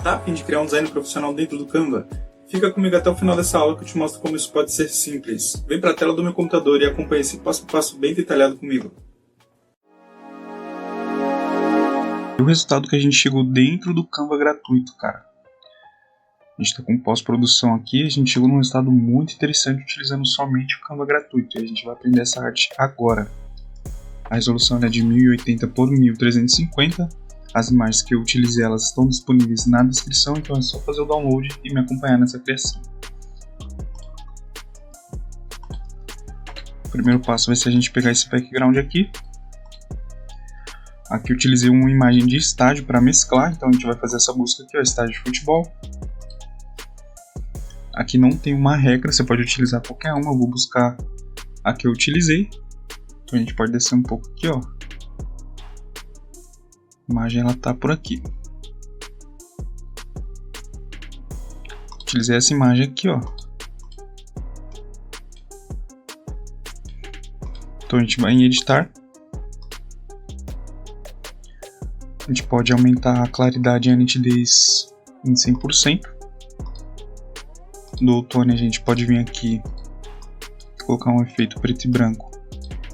Tá a fim de criar um design profissional dentro do Canva? Fica comigo até o final dessa aula que eu te mostro como isso pode ser simples. Vem para a tela do meu computador e acompanhe esse passo a passo bem detalhado comigo. O resultado que a gente chegou dentro do Canva gratuito, cara. A gente está com pós-produção aqui, a gente chegou num resultado muito interessante utilizando somente o Canva gratuito. E a gente vai aprender essa arte agora. A resolução é de 1080 por 1350. As imagens que eu utilizei, elas estão disponíveis na descrição, então é só fazer o download e me acompanhar nessa criação. O primeiro passo vai ser a gente pegar esse background aqui. Aqui eu utilizei uma imagem de estádio para mesclar, então a gente vai fazer essa busca aqui, ó, estádio de futebol. Aqui não tem uma regra, você pode utilizar qualquer uma, eu vou buscar a que eu utilizei. Então a gente pode descer um pouco aqui, ó. A imagem ela tá por aqui. Utilizei essa imagem aqui, ó. Então a gente vai em editar. A gente pode aumentar a claridade e a nitidez em 100%. Do outono a gente pode vir aqui, colocar um efeito preto e branco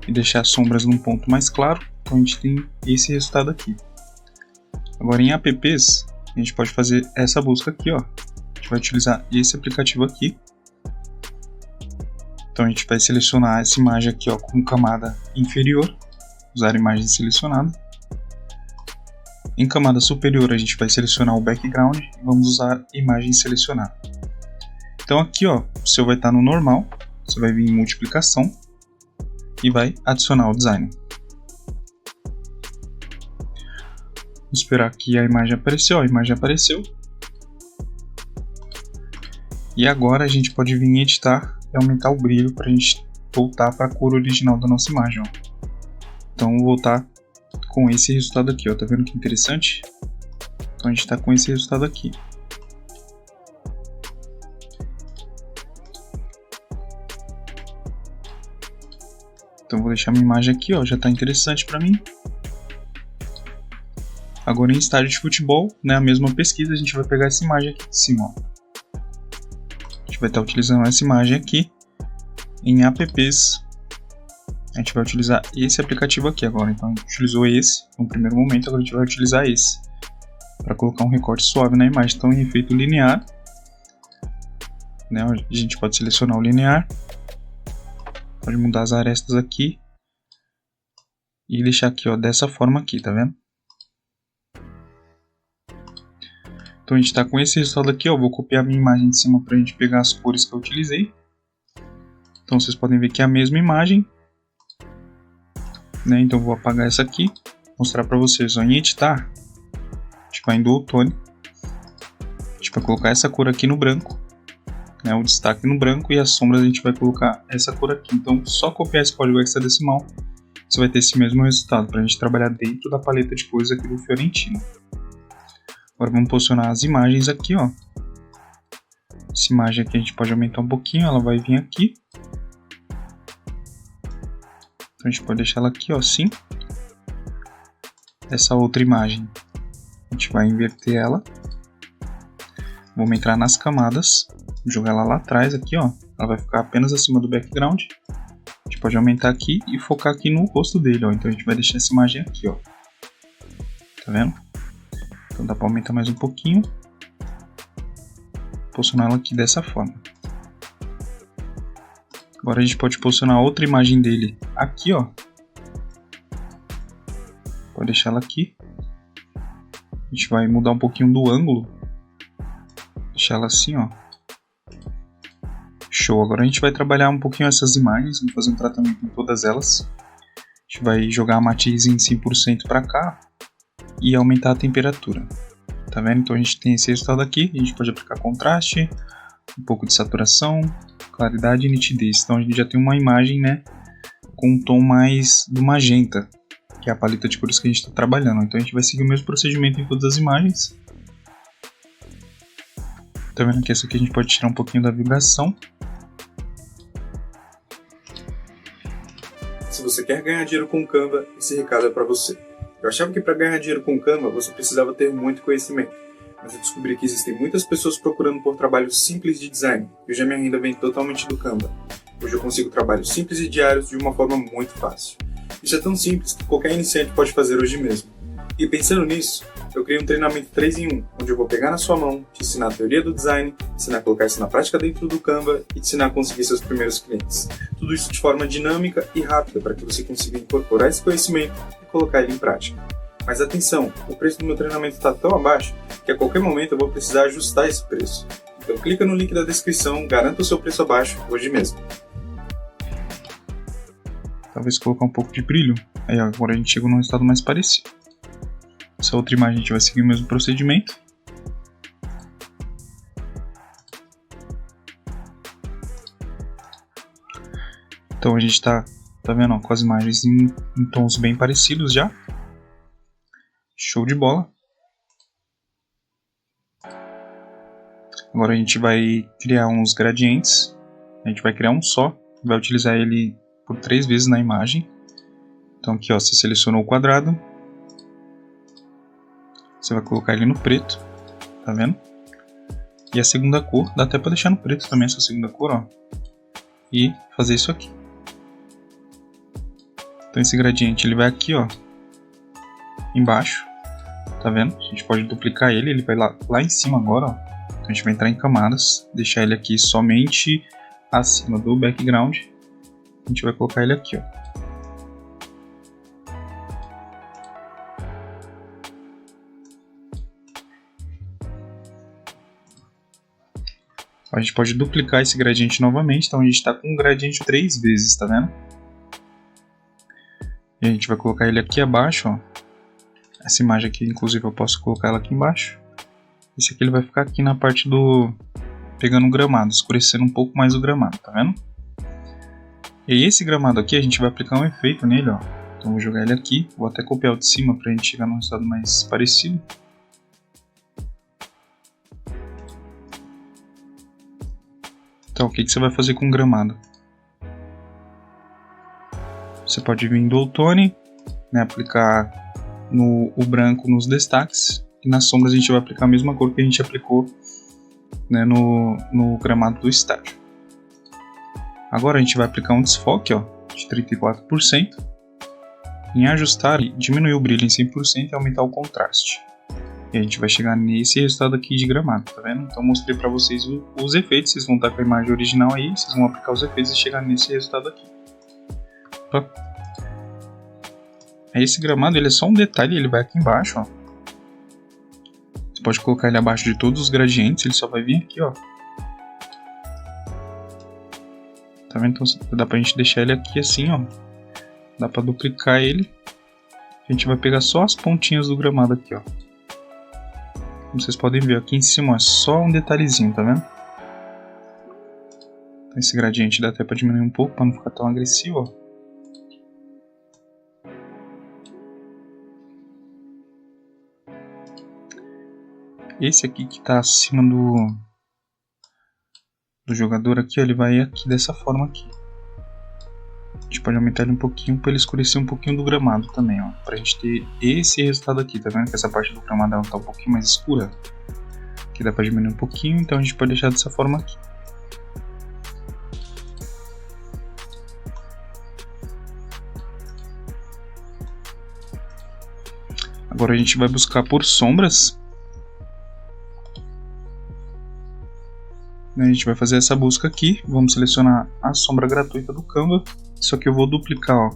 e deixar as sombras num ponto mais claro. Então a gente tem esse resultado aqui. Agora em apps, a gente pode fazer essa busca aqui, ó. A gente vai utilizar esse aplicativo aqui. Então a gente vai selecionar essa imagem aqui, ó, com camada inferior, usar imagem selecionada. Em camada superior a gente vai selecionar o background e vamos usar imagem selecionada. Então aqui, ó, o seu vai estar no normal, você vai vir em multiplicação e vai adicionar o design. Vamos esperar que a imagem apareceu, E agora a gente pode vir em editar e aumentar o brilho para a gente voltar para a cor original da nossa imagem, ó. Então vou voltar com esse resultado aqui, ó. Tá vendo que interessante? Então a gente está com esse resultado aqui. Então vou deixar minha imagem aqui, ó, já está interessante para mim. Agora em estádio de futebol, né, a mesma pesquisa, a gente vai pegar essa imagem aqui de cima, ó. A gente vai estar utilizando essa imagem aqui. Em apps, a gente vai utilizar esse aplicativo aqui agora. Então a gente utilizou esse no primeiro momento, agora a gente vai utilizar esse para colocar um recorte suave na imagem. Então em efeito linear, né, a gente pode selecionar o linear. Pode mudar as arestas aqui e deixar aqui, ó, dessa forma aqui, tá vendo? Então a gente está com esse resultado aqui, ó. Vou copiar a minha imagem de cima para a gente pegar as cores que eu utilizei. Então vocês podem ver que é a mesma imagem, né? Então vou apagar essa aqui, mostrar para vocês, ó, em editar. A gente vai em do outono, a gente vai colocar essa cor aqui no branco. Né, o destaque no branco, e as sombras a gente vai colocar essa cor aqui. Então só copiar esse código hexadecimal, você vai ter esse mesmo resultado para a gente trabalhar dentro da paleta de cores aqui do Fiorentino. Agora vamos posicionar as imagens aqui, ó. Essa imagem aqui a gente pode aumentar um pouquinho, ela vai vir aqui. Então a gente pode deixar ela aqui, ó, assim. Essa outra imagem a gente vai inverter ela. Vamos entrar nas camadas, jogar ela lá atrás aqui, ó. Ela vai ficar apenas acima do background. A gente pode aumentar aqui e focar aqui no rosto dele, ó. Então a gente vai deixar essa imagem aqui, ó. Tá vendo? Então dá para aumentar mais um pouquinho. Posicionar ela aqui dessa forma. Agora a gente pode posicionar outra imagem dele aqui, ó. Pode deixar ela aqui. A gente vai mudar um pouquinho do ângulo. Deixar ela assim, ó. Show. Agora a gente vai trabalhar um pouquinho essas imagens. Vamos fazer um tratamento em todas elas. A gente vai jogar a matiz em 100% para cá e aumentar a temperatura. Tá vendo? Então a gente tem esse resultado aqui. A gente pode aplicar contraste, um pouco de saturação, claridade e nitidez. Então a gente já tem uma imagem, né, com um tom mais do magenta, que é a paleta de cores que a gente está trabalhando. Então a gente vai seguir o mesmo procedimento em todas as imagens. Tá vendo que essa aqui a gente pode tirar um pouquinho da vibração. Se você quer ganhar dinheiro com o Canva, esse recado é para você. Eu achava que para ganhar dinheiro com o Canva você precisava ter muito conhecimento. mas eu descobri que existem muitas pessoas procurando por trabalhos simples de design, e hoje a minha renda vem totalmente do Canva. Hoje eu consigo trabalhos simples e diários de uma forma muito fácil. Isso é tão simples que qualquer iniciante pode fazer hoje mesmo. E pensando nisso, eu criei um treinamento 3 em 1, onde eu vou pegar na sua mão, te ensinar a teoria do design, ensinar a colocar isso na prática dentro do Canva e te ensinar a conseguir seus primeiros clientes. Tudo isso de forma dinâmica e rápida para que você consiga incorporar esse conhecimento e colocar ele em prática. Mas atenção, o preço do meu treinamento está tão abaixo que a qualquer momento eu vou precisar ajustar esse preço. Então clica no link da descrição, garanta o seu preço abaixo hoje mesmo. Talvez colocar um pouco de brilho. Aí agora a gente chegou num resultado mais parecido. Essa outra imagem a gente vai seguir o mesmo procedimento. Então a gente está vendo, ó, com as imagens em tons bem parecidos já. Show de bola. Agora a gente vai criar uns gradientes. A gente vai criar um só. Vai utilizar ele por 3 vezes na imagem. Então aqui, ó, você selecionou o quadrado. Você vai colocar ele no preto, tá vendo? E a segunda cor, dá até para deixar no preto também essa segunda cor, ó. E fazer isso aqui. Então esse gradiente ele vai aqui, ó, embaixo, tá vendo? A gente pode duplicar ele, ele vai lá em cima agora, ó. Então a gente vai entrar em camadas, deixar ele aqui somente acima do background. A gente vai colocar ele aqui, ó. A gente pode duplicar esse gradiente novamente, então a gente está com um gradiente 3 vezes, tá vendo? E a gente vai colocar ele aqui abaixo, ó. Essa imagem aqui, inclusive, eu posso colocar ela aqui embaixo. Esse aqui ele vai ficar aqui na parte do... pegando o gramado, escurecendo um pouco mais o gramado, tá vendo? E esse gramado aqui, a gente vai aplicar um efeito nele, ó. Então vou jogar ele aqui, vou até copiar o de cima pra gente chegar num resultado mais parecido. Então, o que você vai fazer com o gramado? Você pode vir do outono, né, aplicar o branco nos destaques. E nas sombras a gente vai aplicar a mesma cor que a gente aplicou, né, no gramado do estádio. Agora a gente vai aplicar um desfoque, ó, de 34%. Em ajustar, diminuir o brilho em 100% e aumentar o contraste. E a gente vai chegar nesse resultado aqui de gramado, tá vendo? Então mostrei pra vocês os efeitos, vocês vão estar com a imagem original aí, vocês vão aplicar os efeitos e chegar nesse resultado aqui. Opa. Esse gramado ele é só um detalhe, ele vai aqui embaixo, ó. Você pode colocar ele abaixo de todos os gradientes, ele só vai vir aqui, ó. Tá vendo? Então dá pra gente deixar ele aqui assim, ó. Dá pra duplicar ele. A gente vai pegar só as pontinhas do gramado aqui, ó. Como vocês podem ver, aqui em cima é só um detalhezinho, tá vendo? Então esse gradiente dá até para diminuir um pouco, para não ficar tão agressivo, ó. Esse aqui que está acima do jogador aqui, ó, ele vai aqui dessa forma aqui. A gente pode aumentar ele um pouquinho para ele escurecer um pouquinho do gramado também, ó. Pra gente ter esse resultado aqui, tá vendo que essa parte do gramado ela tá um pouquinho mais escura? Aqui dá pra diminuir um pouquinho, então a gente pode deixar dessa forma aqui. Agora a gente vai buscar por sombras. A gente vai fazer essa busca aqui, vamos selecionar a sombra gratuita do Canva. Só que eu vou duplicar, ó.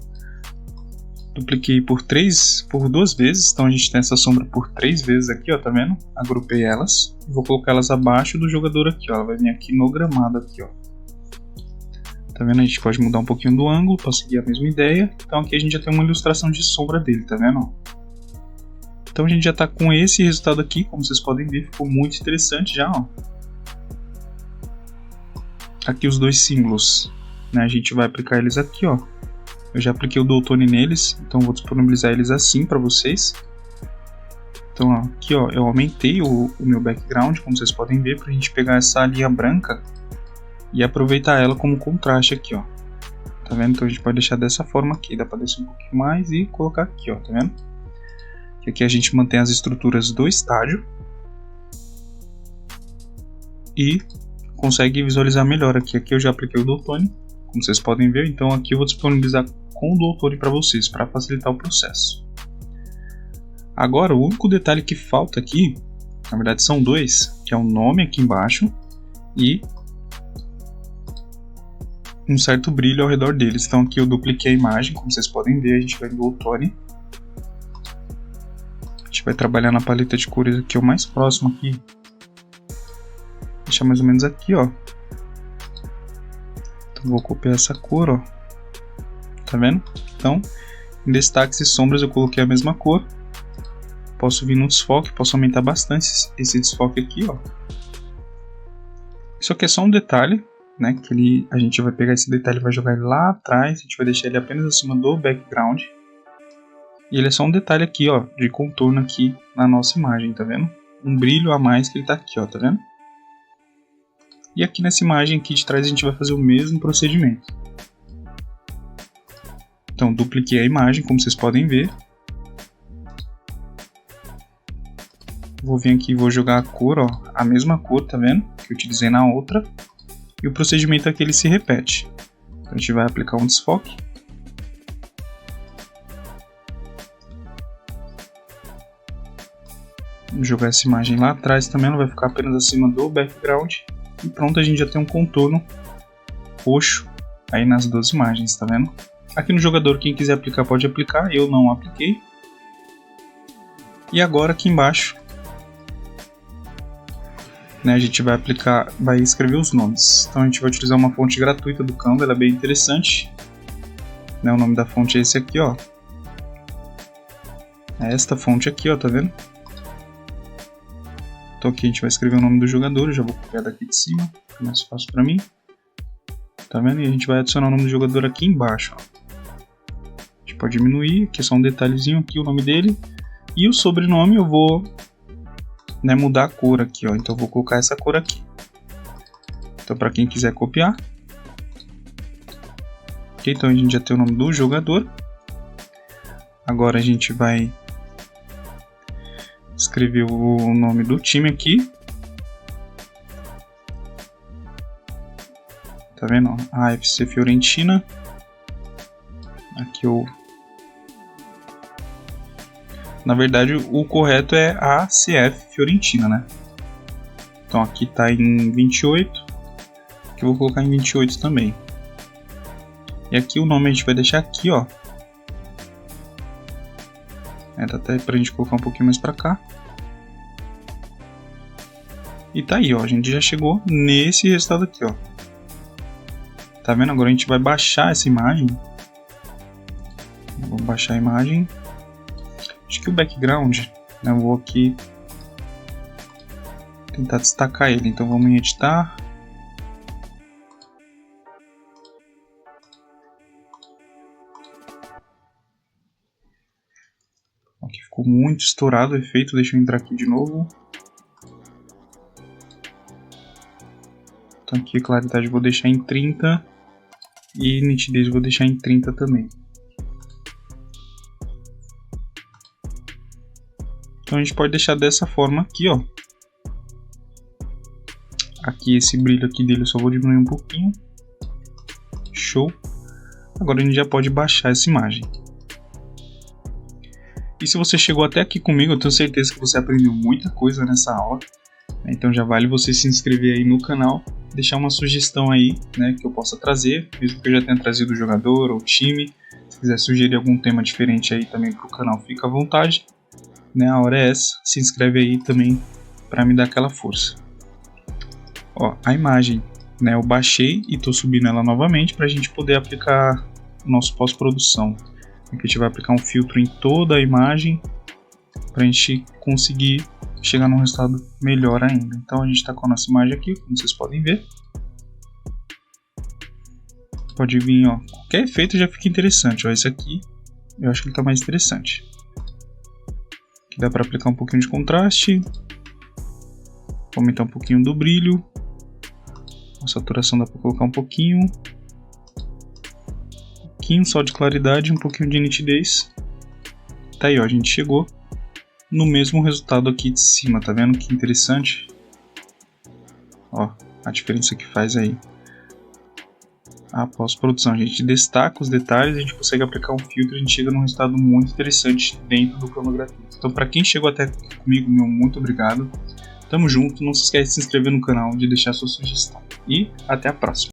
Dupliquei por 2 vezes, então a gente tem essa sombra por 3 vezes aqui, ó, tá vendo? Agrupei elas e vou colocar elas abaixo do jogador aqui, ó. Ela vai vir aqui no gramado aqui, ó. Tá vendo? A gente pode mudar um pouquinho do ângulo para seguir a mesma ideia. Então aqui a gente já tem uma ilustração de sombra dele, tá vendo? Então a gente já tá com esse resultado aqui, como vocês podem ver, ficou muito interessante já, ó. Aqui os dois símbolos, né? A gente vai aplicar eles aqui, ó. Eu já apliquei o Duotone neles, então vou disponibilizar eles assim para vocês. Então ó, aqui, ó, eu aumentei o meu background, como vocês podem ver, para a gente pegar essa linha branca e aproveitar ela como contraste aqui, ó. Tá vendo? Então a gente pode deixar dessa forma aqui, dá para descer um pouquinho mais e colocar aqui, ó, tá vendo? Que aqui a gente mantém as estruturas do estádio. e consegue visualizar melhor aqui. Aqui eu já apliquei o Dual Tone, como vocês podem ver, então aqui eu vou disponibilizar com o Dual Tone para vocês, para facilitar o processo. Agora, o único detalhe que falta aqui, na verdade são dois, que é o nome aqui embaixo e um certo brilho ao redor deles. Então aqui eu dupliquei a imagem, como vocês podem ver, a gente vai em Dual Tone. A gente vai trabalhar na paleta de cores aqui, o mais próximo aqui. Deixar mais ou menos aqui, ó. Então vou copiar essa cor, ó. Tá vendo? Então, em destaques e sombras eu coloquei a mesma cor. Posso vir no desfoque, posso aumentar bastante esse desfoque aqui, ó. Isso aqui é só um detalhe, né? Que a gente vai pegar esse detalhe e vai jogar ele lá atrás. A gente vai deixar ele apenas acima do background. E ele é só um detalhe aqui, ó, de contorno aqui na nossa imagem, tá vendo? Um brilho a mais que ele tá aqui, ó, tá vendo? E aqui nessa imagem aqui de trás a gente vai fazer o mesmo procedimento. Então, dupliquei a imagem, como vocês podem ver. Vou vir aqui e vou jogar a cor, ó, a mesma cor, tá vendo? Que eu utilizei na outra. E o procedimento aqui ele se repete. Então a gente vai aplicar um desfoque. Vou jogar essa imagem lá atrás também, ela vai ficar apenas acima do background. E pronto, a gente já tem um contorno roxo aí nas duas imagens, tá vendo? Aqui no jogador, quem quiser aplicar pode aplicar, eu não apliquei. E agora aqui embaixo, né, a gente vai aplicar, vai escrever os nomes. Então a gente vai utilizar uma fonte gratuita do Canva, ela é bem interessante. Né, o nome da fonte é esse aqui, ó. É esta fonte aqui, ó, tá vendo? Então aqui a gente vai escrever o nome do jogador, eu já vou copiar daqui de cima, fica mais fácil pra mim. Tá vendo? E a gente vai adicionar o nome do jogador aqui embaixo, ó. A gente pode diminuir, aqui é só um detalhezinho aqui, o nome dele. E o sobrenome eu vou, né, mudar a cor aqui, ó. Então eu vou colocar essa cor aqui. Então para quem quiser copiar. Ok, então a gente já tem o nome do jogador. Agora a gente vai escrever o nome do time aqui. Tá vendo? Ó? AFC Fiorentina. Aqui eu... Na verdade o correto é ACF Fiorentina, né? Então aqui tá em 28. Aqui eu vou colocar em 28 também. E aqui o nome a gente vai deixar aqui, ó. Dá até pra gente colocar um pouquinho mais pra cá. E tá aí, ó. A gente já chegou nesse resultado aqui, ó. Tá vendo? Agora a gente vai baixar essa imagem. Vou baixar a imagem. Acho que o background, né, eu vou aqui tentar destacar ele. Então vamos em editar. Aqui ficou muito estourado o efeito. Deixa eu entrar aqui de novo. Então aqui a claridade eu vou deixar em 30 e nitidez eu vou deixar em 30 também. Então a gente pode deixar dessa forma aqui, ó. Aqui esse brilho aqui dele eu só vou diminuir um pouquinho. Show. Agora a gente já pode baixar essa imagem. E se você chegou até aqui comigo, eu tenho certeza que você aprendeu muita coisa nessa aula. Então já vale você se inscrever aí no canal, deixar uma sugestão aí, né, que eu possa trazer, mesmo que eu já tenha trazido o jogador ou o time. Se quiser sugerir algum tema diferente aí também para o canal, fica à vontade. Né, a hora é essa, se inscreve aí também para me dar aquela força. Ó, a imagem, né, eu baixei e estou subindo ela novamente para a gente poder aplicar o nosso pós-produção. Aqui a gente vai aplicar um filtro em toda a imagem para a gente conseguir chegar num resultado melhor ainda. Então a gente está com a nossa imagem aqui, como vocês podem ver. Pode vir, ó, qualquer efeito já fica interessante. Ó, esse aqui eu acho que ele está mais interessante. Aqui dá para aplicar um pouquinho de contraste, aumentar um pouquinho do brilho, a saturação dá para colocar um pouquinho só de claridade, um pouquinho de nitidez. Tá aí, ó, a gente chegou no mesmo resultado aqui de cima, tá vendo que interessante? Ó, a diferença que faz aí. A pós-produção, a gente destaca os detalhes, a gente consegue aplicar um filtro e a gente chega num resultado muito interessante dentro do Canva gratuito. Então, para quem chegou até aqui comigo, meu muito obrigado. Tamo junto, não se esquece de se inscrever no canal, de deixar sua sugestão. E até a próxima.